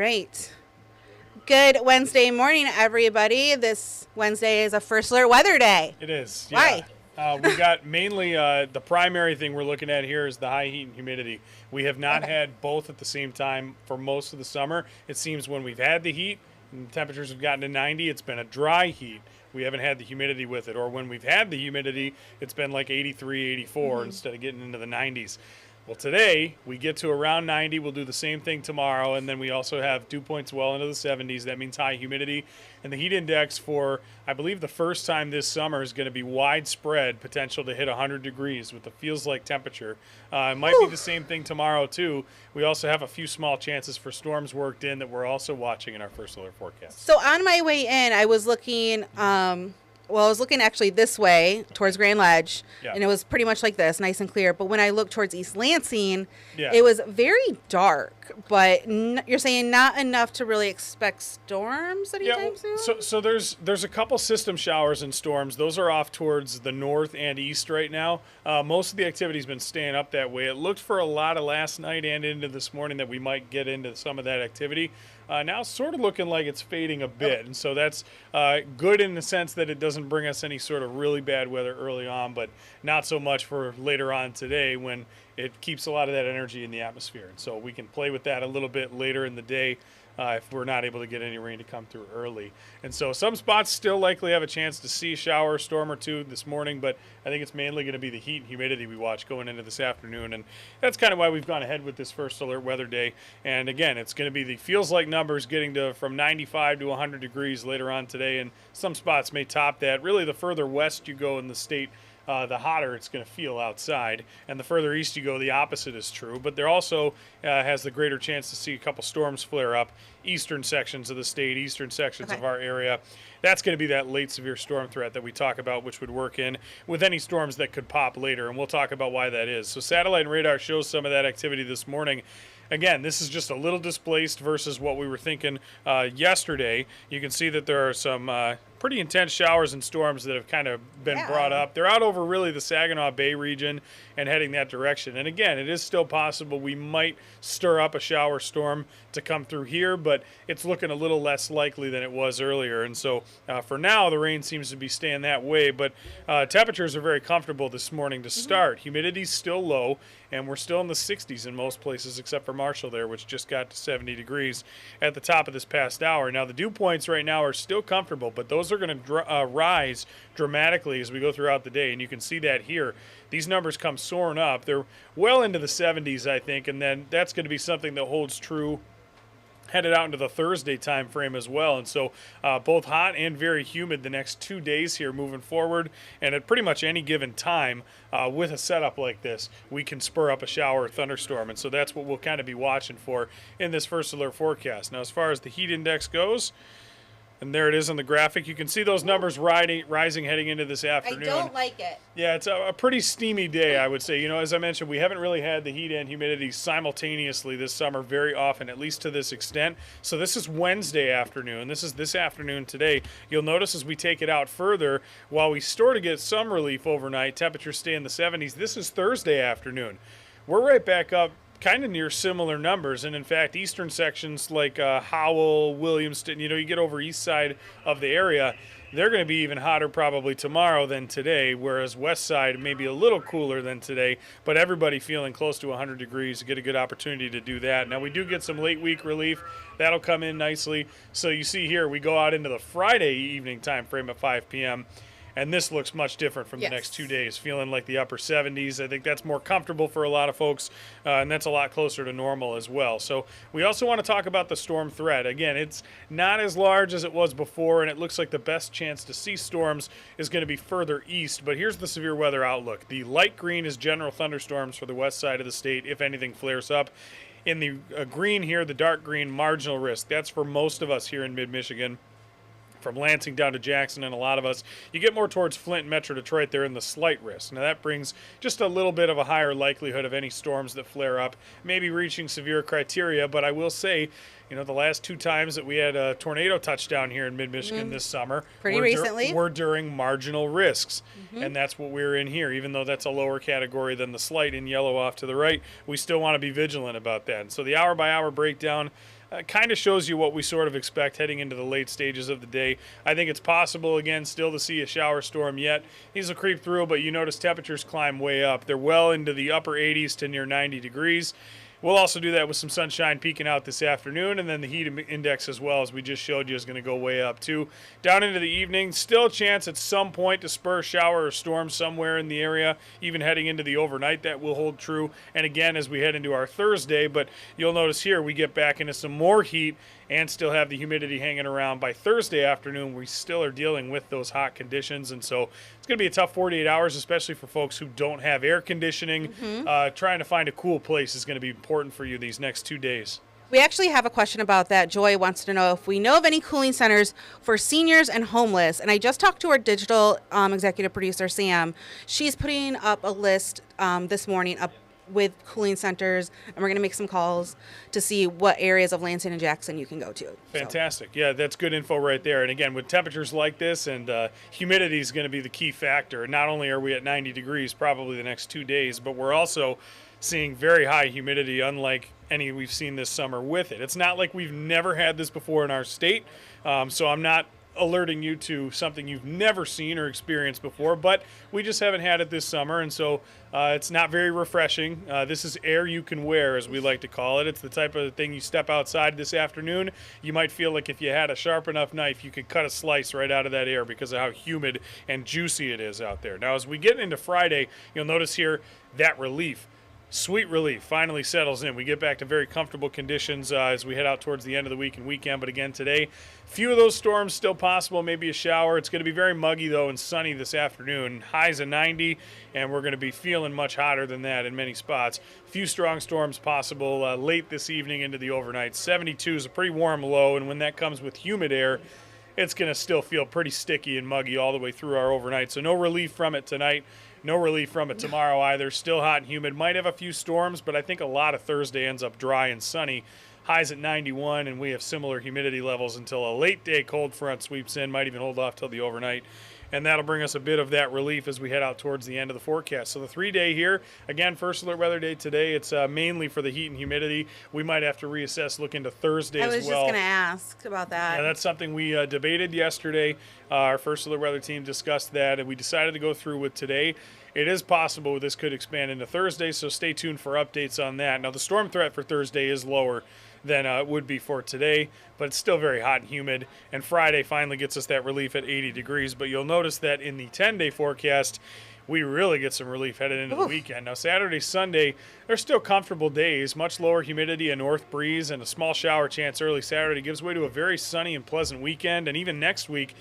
right. Good Wednesday morning, everybody. This Wednesday is a First Alert weather day. It is. Why? Yeah. We got mainly the primary thing we're looking at here is the high heat and humidity. We have not had both at the same time for most of the summer. It seems when we've had the heat and the temperatures have gotten to 90, it's been a dry heat. We haven't had the humidity with it. Or when we've had the humidity, it's been like 83, 84 instead of getting into the 90s. Well, today we get to around 90. We'll do the same thing tomorrow, and then we also have dew points well into the 70s. That means high humidity. And the heat index for, I believe, the first time this summer is going to be widespread, potential to hit 100 degrees with the feels-like temperature. It might be the same thing tomorrow, too. We also have a few small chances for storms worked in that we're also watching in our First Alert forecast. So on my way in, I was looking... I was looking actually this way towards Grand Ledge, and it was pretty much like this, nice and clear. But when I looked towards East Lansing, it was very dark. But you're saying not enough to really expect storms anytime soon? So there's a couple system showers and storms. Those are off towards the north and east right now. Most of the activity's been staying up that way. It looked for a lot of last night and into this morning that we might get into some of that activity. Now it's sort of looking like it's fading a bit, and so that's good in the sense that it doesn't bring us any sort of really bad weather early on, but not so much for later on today when it keeps a lot of that energy in the atmosphere. And so we can play with that a little bit later in the day if we're not able to get any rain to come through early. And so some spots still likely have a chance to see a shower or storm or two this morning, but I think it's mainly going to be the heat and humidity we watch going into this afternoon. And that's kind of why we've gone ahead with this First Alert weather day. And again, it's going to be the feels like numbers getting to from 95 to 100 degrees later on today. And some spots may top that. Really, the further west you go in the state, the hotter it's going to feel outside. And the further east you go, the opposite is true. But there also has the greater chance to see a couple storms flare up. Eastern sections of the state, eastern sections of our area. That's going to be that late severe storm threat that we talk about, which would work in with any storms that could pop later. And we'll talk about why that is. So satellite and radar shows some of that activity this morning. Again, this is just a little displaced versus what we were thinking yesterday. You can see that there are some pretty intense showers and storms that have kind of been brought up. They're out over really the Saginaw Bay region and heading that direction. And again, it is still possible we might stir up a shower storm to come through here, but it's looking a little less likely than it was earlier. And so for now, the rain seems to be staying that way, but temperatures are very comfortable this morning to start. Humidity's still low, and we're still in the 60s in most places except for Marshall there, which just got to 70 degrees at the top of this past hour. Now, the dew points right now are still comfortable, but those are going to rise dramatically as we go throughout the day, and you can see that here. These numbers come soaring up. They're well into the 70s, I think, and then that's going to be something that holds true headed out into the Thursday time frame as well. And so both hot and very humid the next 2 days here moving forward. And at pretty much any given time with a setup like this, we can spur up a shower or thunderstorm. And so that's what we'll kind of be watching for in this First Alert forecast. Now, as far as the heat index goes, and there it is on the graphic. You can see those numbers rising heading into this afternoon. I don't like it. Yeah, it's a pretty steamy day, I would say. You know, as I mentioned, we haven't really had the heat and humidity simultaneously this summer very often, at least to this extent. So this is Wednesday afternoon. This is this afternoon today. You'll notice as we take it out further, while we sort of get some relief overnight, temperatures stay in the 70s. This is Thursday afternoon. We're right back up kind of near similar numbers, and in fact eastern sections like Howell, Williamston, you get over east side of the area, they're going to be even hotter probably tomorrow than today, whereas west side may be a little cooler than today, but everybody feeling close to 100 degrees, get a good opportunity to do that. Now we do get some late week relief, that'll come in nicely. So you see here we go out into the Friday evening time frame at 5 p.m. And this looks much different from the next 2 days, feeling like the upper 70s. I think that's more comfortable for a lot of folks, and that's a lot closer to normal as well. So we also want to talk about the storm threat. Again, it's not as large as it was before, and it looks like the best chance to see storms is going to be further east. But here's the severe weather outlook. The light green is general thunderstorms for the west side of the state if anything flares up. In the green here, the dark green, marginal risk. That's for most of us here in mid-Michigan. From Lansing down to Jackson and a lot of us, you get more towards Flint and Metro Detroit, they're in the slight risk. Now that brings just a little bit of a higher likelihood of any storms that flare up, maybe reaching severe criteria, but I will say, the last 2 times that we had a tornado touchdown here in mid-Michigan this summer were during marginal risks, and that's what we're in here. Even though that's a lower category than the slight in yellow off to the right, we still want to be vigilant about that. And so the hour-by-hour breakdown, kind of shows you what we sort of expect heading into the late stages of the day. I think it's possible, again, still to see a shower storm yet. These will creep through, but you notice temperatures climb way up. They're well into the upper 80s to near 90 degrees. We'll also do that with some sunshine peeking out this afternoon, and then the heat index as well, as we just showed you, is going to go way up too. Down into the evening, still a chance at some point to spur shower or storm somewhere in the area, even heading into the overnight. That will hold true. And again, as we head into our Thursday, but you'll notice here we get back into some more heat and still have the humidity hanging around. By Thursday afternoon, we still are dealing with those hot conditions, and so it's going to be a tough 48 hours, especially for folks who don't have air conditioning. Trying to find a cool place is going to be important for you these next 2 days. We actually have a question about that. Joy wants to know if we know of any cooling centers for seniors and homeless. And I just talked to our digital executive producer, Sam. She's putting up a list this morning up with cooling centers, and we're going to make some calls to see what areas of Lansing and Jackson you can go to. Fantastic. Yeah, that's good info right there. And again, with temperatures like this, and humidity is going to be the key factor. Not only are we at 90 degrees probably the next 2 days, but we're also seeing very high humidity, unlike any we've seen this summer with it. It's not like we've never had this before in our state, so I'm not alerting you to something you've never seen or experienced before, but we just haven't had it this summer, and so it's not very refreshing. This is air you can wear, as we like to call it. It's the type of thing you step outside this afternoon, you might feel like if you had a sharp enough knife, you could cut a slice right out of that air because of how humid and juicy it is out there. Now, as we get into Friday, you'll notice here that relief. Sweet relief finally settles in. We get back to very comfortable conditions as we head out towards the end of the week and weekend. But again, today, few of those storms still possible, maybe a shower. It's going to be very muggy, though, and sunny this afternoon. Highs of 90, and we're going to be feeling much hotter than that in many spots. Few strong storms possible late this evening into the overnight. 72 is a pretty warm low, and when that comes with humid air, it's going to still feel pretty sticky and muggy all the way through our overnight. So no relief from it tonight. No relief from it tomorrow either. Still hot and humid. Might have a few storms, but I think a lot of Thursday ends up dry and sunny. Highs at 91, and we have similar humidity levels until a late day cold front sweeps in. Might even hold off till the overnight. And that'll bring us a bit of that relief as we head out towards the end of the forecast. So the 3-day here, again, first alert weather day today. It's mainly for the heat and humidity. We might have to reassess, look into Thursday as well. I was just going to ask about that. Yeah, that's something we debated yesterday. Our first alert weather team discussed that, and we decided to go through with today. It is possible this could expand into Thursday, so stay tuned for updates on that. Now, the storm threat for Thursday is lower than it would be for today, but it's still very hot and humid. And Friday finally gets us that relief at 80 degrees. But you'll notice that in the 10-day forecast, we really get some relief headed into the weekend. Now, Saturday, Sunday, they're still comfortable days. Much lower humidity, a north breeze, and a small shower chance early Saturday gives way to a very sunny and pleasant weekend. And even next week,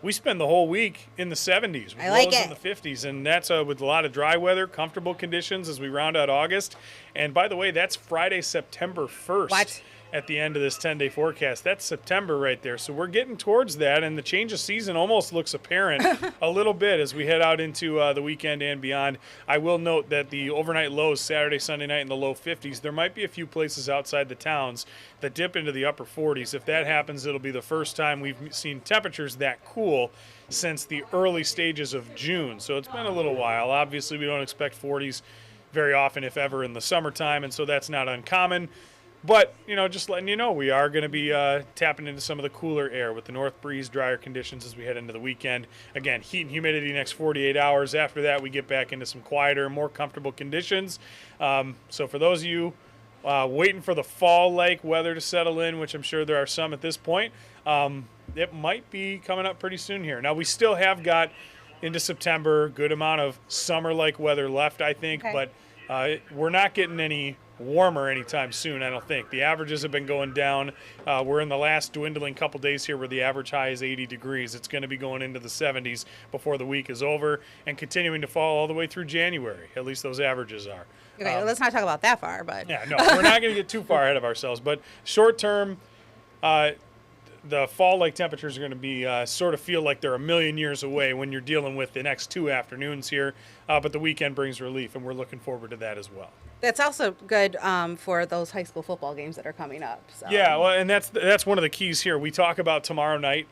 we spend the whole week in the 70s, with lows in the 50s, and that's with a lot of dry weather, comfortable conditions as we round out August. And by the way, that's Friday, September 1st. At the end of this 10-day forecast. That's September right there. So we're getting towards that, and the change of season almost looks apparent a little bit as we head out into the weekend and beyond. I will note that the overnight lows Saturday, Sunday night in the low 50s, there might be a few places outside the towns that dip into the upper 40s. If that happens, it'll be the first time we've seen temperatures that cool since the early stages of June. So it's been a little while. Obviously, we don't expect 40s very often, if ever, in the summertime, and so that's not uncommon. But, just letting you know, we are going to be tapping into some of the cooler air with the north breeze, drier conditions as we head into the weekend. Again, heat and humidity next 48 hours. After that, we get back into some quieter, more comfortable conditions. So for those of you waiting for the fall-like weather to settle in, which I'm sure there are some at this point, it might be coming up pretty soon here. Now, we still have got into September, good amount of summer-like weather left, I think, but we're not getting any warmer anytime soon, I don't think. The averages have been going down. We're in the last dwindling couple days here where the average high is 80 degrees. It's going to be going into the 70s before the week is over and continuing to fall all the way through January. At least those averages are. Okay, well, let's not talk about that far, but... Yeah, no, we're not going to get too far ahead of ourselves. But short term, the fall-like temperatures are going to be sort of feel like they're a million years away when you're dealing with the next 2 afternoons here. But the weekend brings relief, and we're looking forward to that as well. That's also good for those high school football games that are coming up. So. Yeah, well, and that's one of the keys here. We talk about tomorrow night.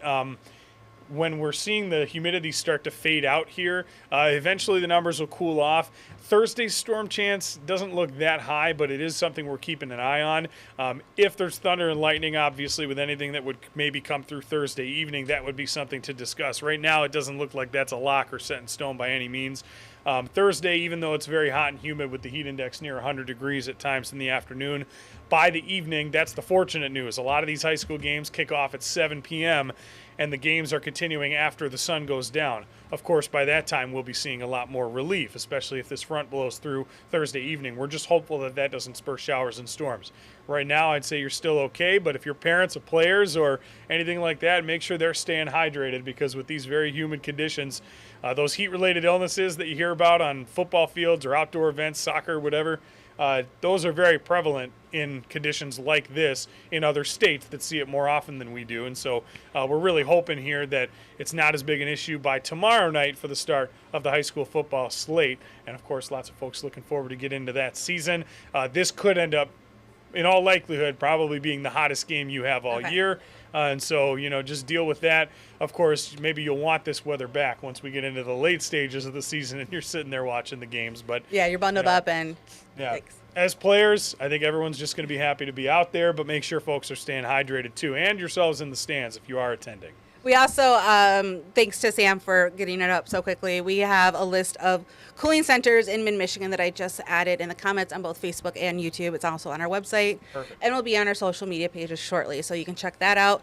when we're seeing the humidity start to fade out here, eventually the numbers will cool off. Thursday's storm chance doesn't look that high, but it is something we're keeping an eye on. If there's thunder and lightning, obviously, with anything that would maybe come through Thursday evening, that would be something to discuss. Right now, it doesn't look like that's a lock or set in stone by any means. Thursday, even though it's very hot and humid with the heat index near 100 degrees at times in the afternoon, by the evening, that's the fortunate news. A lot of these high school games kick off at 7 p.m., and the games are continuing after the sun goes down. Of course, by that time, we'll be seeing a lot more relief, especially if this front blows through Thursday evening. We're just hopeful that that doesn't spur showers and storms. Right now, I'd say you're still okay, but if your parents of players or anything like that, make sure they're staying hydrated, because with these very humid conditions, those heat-related illnesses that you hear about on football fields or outdoor events, soccer, whatever, those are very prevalent in conditions like this in other states that see it more often than we do. And so we're really hoping here that it's not as big an issue by tomorrow night for the start of the high school football slate. And, of course, lots of folks looking forward to get into that season. This could end up, in all likelihood, probably being the hottest game you have all year. And so, just deal with that. Of course, maybe you'll want this weather back once we get into the late stages of the season and you're sitting there watching the games. But yeah, you're bundled up and as players, I think everyone's just going to be happy to be out there, but make sure folks are staying hydrated too, and yourselves in the stands if you are attending. We also, thanks to Sam for getting it up so quickly, we have a list of cooling centers in mid-Michigan that I just added in the comments on both Facebook and YouTube. It's also on our website. Perfect. And will be on our social media pages shortly, so you can check that out.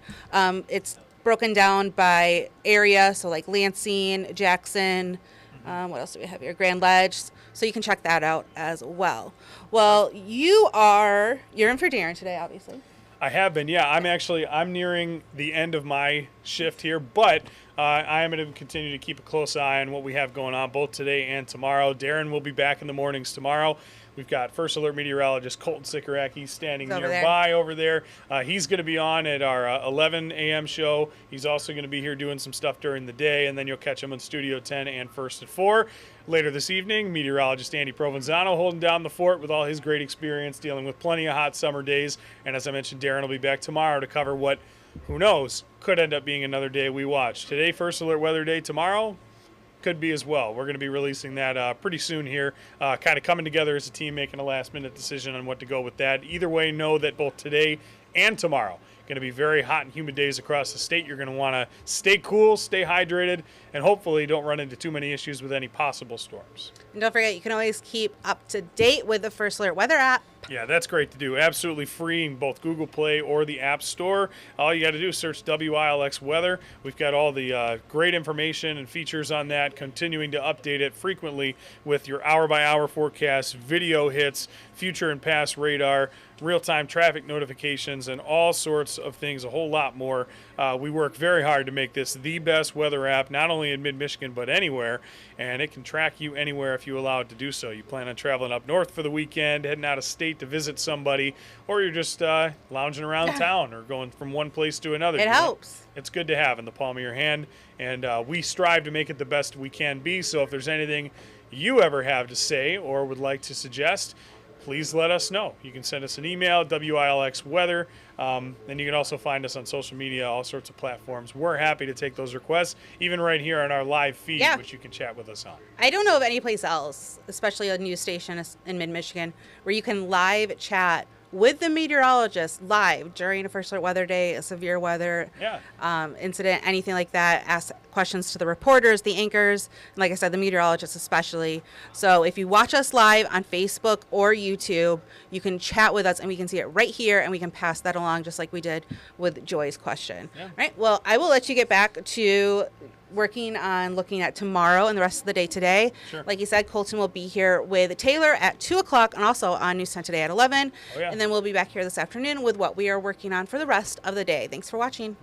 It's broken down by area, so like Lansing, Jackson, what else do we have here? Grand Ledge. So you can check that out as well. Well, you're in for Darren today, obviously. I have been, yeah. I'm nearing the end of my shift here, but I am going to continue to keep a close eye on what we have going on both today and tomorrow. Darren will be back in the mornings tomorrow. We've got First Alert Meteorologist Colton Sikoracki standing nearby over there. He's going to be on at our 11 a.m. show. He's also going to be here doing some stuff during the day, and then you'll catch him on Studio 10 and First at 4. Later this evening, meteorologist Andy Provenzano holding down the fort with all his great experience dealing with plenty of hot summer days. And as I mentioned, Darren will be back tomorrow to cover what, who knows, could end up being another day we watch. Today, First Alert Weather Day. Tomorrow, could be as well. We're going to be releasing that pretty soon here, kind of coming together as a team, making a last-minute decision on what to go with that. Either way, know that both today and tomorrow going to be very hot and humid days across the state. You're going to want to stay cool, stay hydrated, and hopefully don't run into too many issues with any possible storms. And don't forget, you can always keep up to date with the First Alert Weather app. Yeah, that's great to do. Absolutely free in both Google Play or the App Store. All you got to do is search WILX Weather. We've got all the great information and features on that, continuing to update it frequently with your hour-by-hour forecasts, video hits, future and past radar, real-time traffic notifications, and all sorts of things, a whole lot more. We work very hard to make this the best weather app, not only in mid-Michigan, but anywhere, and it can track you anywhere if you allow it to do so. You plan on traveling up north for the weekend, heading out of state to visit somebody, or you're just lounging around town or going from one place to another. It helps. It's good to have in the palm of your hand, and we strive to make it the best we can be. So if there's anything you ever have to say or would like to suggest, please let us know. You can send us an email, WILX Weather, and you can also find us on social media, all sorts of platforms. We're happy to take those requests, even right here on our live feed, which you can chat with us on. I don't know of any place else, especially a news station in mid-Michigan, where you can live chat with the meteorologist live during a First Alert Weather Day, a severe weather incident, anything like that. Ask questions to the reporters, the anchors, and like I said, the meteorologists especially. So if you watch us live on Facebook or YouTube, you can chat with us and we can see it right here and we can pass that along just like we did with Joy's question. Yeah. Right. Well, I will let you get back to working on looking at tomorrow and the rest of the day today. Sure. Like you said, Colton will be here with Taylor at 2 o'clock and also on News 10 Today at 11. And then we'll be back here this afternoon with what we are working on for the rest of the day. Thanks for watching.